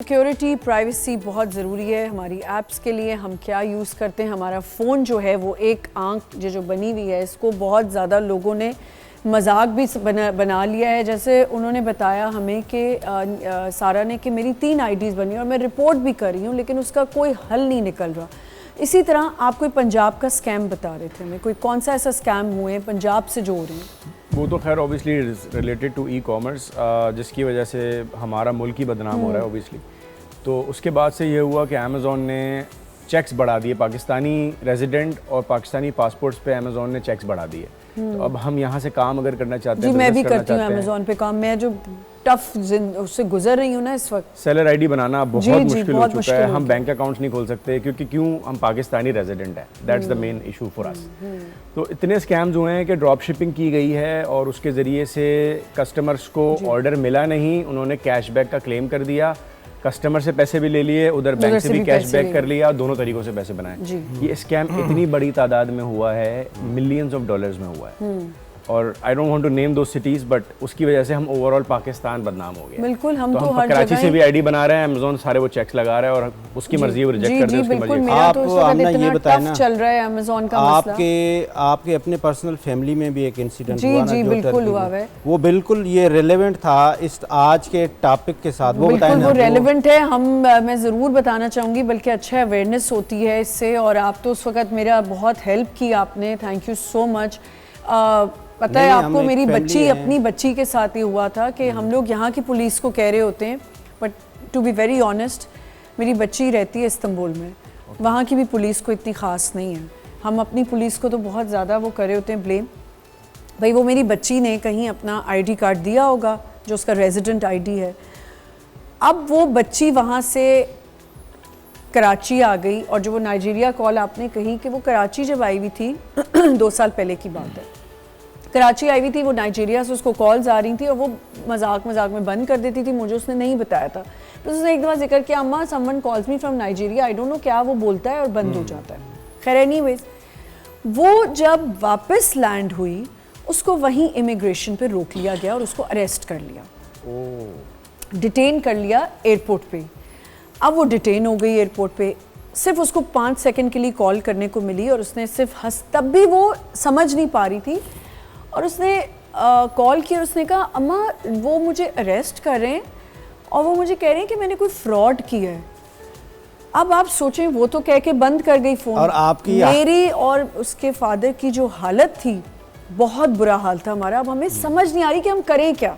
Security privacy बहुत ज़रूरी है हमारी ऐप्स के लिए। हम क्या यूज़ करते हैं, हमारा फ़ोन जो है वो एक आंख जो बनी हुई है, इसको बहुत ज़्यादा लोगों ने मजाक भी बना लिया है। जैसे उन्होंने बताया हमें कि सारा ने कि मेरी 3 आईडीज़ बनी और मैं रिपोर्ट भी कर रही हूँ लेकिन उसका कोई हल नहीं निकल रहा। इसी तरह आप कोई पंजाब का स्कैम बता रहे थे हमें, कोई कौन सा ऐसा स्कैम हुए हैं पंजाब से जो हो रहे हैं? वो तो खैर obviously related to e commerce, जिसकी वजह से हमारा मुल्क ही बदनाम हो रहा है ऑब्वियसली। तो उसके बाद से ये हुआ कि अमेज़ॉन ने चेक्स बढ़ा दिए, पाकिस्तानी रेजिडेंट और पाकिस्तानी पासपोर्ट्स पे अमेज़ॉन ने चेक्स बढ़ा दिए। तो अब हम यहाँ से काम अगर करना चाहते हैं, मैं भी करती हूँ अमेज़ॉन पे काम। मैं जो टफ उससे गुजर रही हूँ ना इस वक्त, सेलर आईडी बनाना बहुत मुश्किल हो चुका है। हम बैंक अकाउंट्स नहीं खोल सकते क्योंकि हम पाकिस्तानी रेजिडेंट हैं। That's the main issue for us. तो इतने स्कैम्स हुए हैं कि ड्रॉप शिपिंग की गई है और उसके ज़रिए से कस्टमर्स को ऑर्डर मिला नहीं, उन्होंने कैशबैक का क्लेम कर दिया, कस्टमर से पैसे भी ले लिए, उधर बैंक से भी कैशबैक कर लिया, दोनों तरीकों से पैसे बनाए। ये स्कैम इतनी बड़ी तादाद में हुआ है, मिलियंस ऑफ डॉलर्स में हुआ है। और I don't want to name दो सिटीज, बट उसकी वजह से हम ओवरऑल पाकिस्तान बदनाम हो गए। बिल्कुल, हम तो हर कराची से भी आईडी बना रहे हैं, अमेज़ॉन सारे वो चेक्स लगा रहा है और उसकी मर्जी वो रिजेक्ट कर दे, उसकी मर्जी। आप आमना ये बताएं ना, चल रहा है अमेज़ॉन का मसला। आपके अपने पर्सनल फैमिली में भी एक इंसिडेंट हुआ ना, जो बिल्कुल हुआ है, वो बिल्कुल ये रेलेवेंट था इस आज के टॉपिक के साथ। वो बताएं ना, वो रेलेवेंट है। मैं ज़रूर बताना चाहूँगी, बल्कि अच्छा अवेयरनेस होती है इससे। और आप तो उस वक्त मेरा बहुत हेल्प की आपने, थैंक यू सो मच। पता है आपको, मेरी बच्ची अपनी बच्ची के साथ ही हुआ था कि हम लोग यहाँ की पुलिस को कह रहे होते हैं, but to be very honest मेरी बच्ची रहती है इस्तांबुल में, वहाँ की भी पुलिस को इतनी ख़ास नहीं है। हम अपनी पुलिस को तो बहुत ज़्यादा वो कर रहे होते हैं ब्लेम। भाई वो मेरी बच्ची ने कहीं अपना आईडी कार्ड दिया होगा जो उसका रेजिडेंट आईडी है। अब वो बच्ची वहाँ से कराची आ गई, और जो वो नाइजीरिया कॉल आपने कही कि वो कराची जब आई हुई थी 2 साल पहले की बात है, कराची आई हुई थी, वो नाइजीरिया से उसको कॉल्स आ रही थी और वो मजाक में बंद कर देती थी। मुझे उसने नहीं बताया था, तो उसने एक दफ़ा जिक्र किया, अम्मा someone calls me from Nigeria, I don't know क्या वो बोलता है, और बंद हो जाता है। खैर एनीवेज, वो जब वापस लैंड हुई उसको वहीं इमिग्रेशन पे रोक लिया गया और उसको अरेस्ट कर लिया, डिटेन कर लिया एयरपोर्ट पे। अब वो डिटेन हो गई एयरपोर्ट पे, सिर्फ उसको 5 सेकंड के लिए कॉल करने को मिली और उसने सिर्फ तब भी वो समझ नहीं पा रही थी, और उसने कॉल किया और उसने कहा, अम्मा वो मुझे अरेस्ट कर रहे हैं और वो मुझे कह रहे हैं कि मैंने कोई फ्रॉड किया है। अब आप सोचें, वो तो कह के बंद कर गई फ़ोन, और आपकी मेरी और उसके फादर की जो हालत थी, बहुत बुरा हाल था हमारा। अब हमें समझ नहीं आ रही कि हम करें क्या।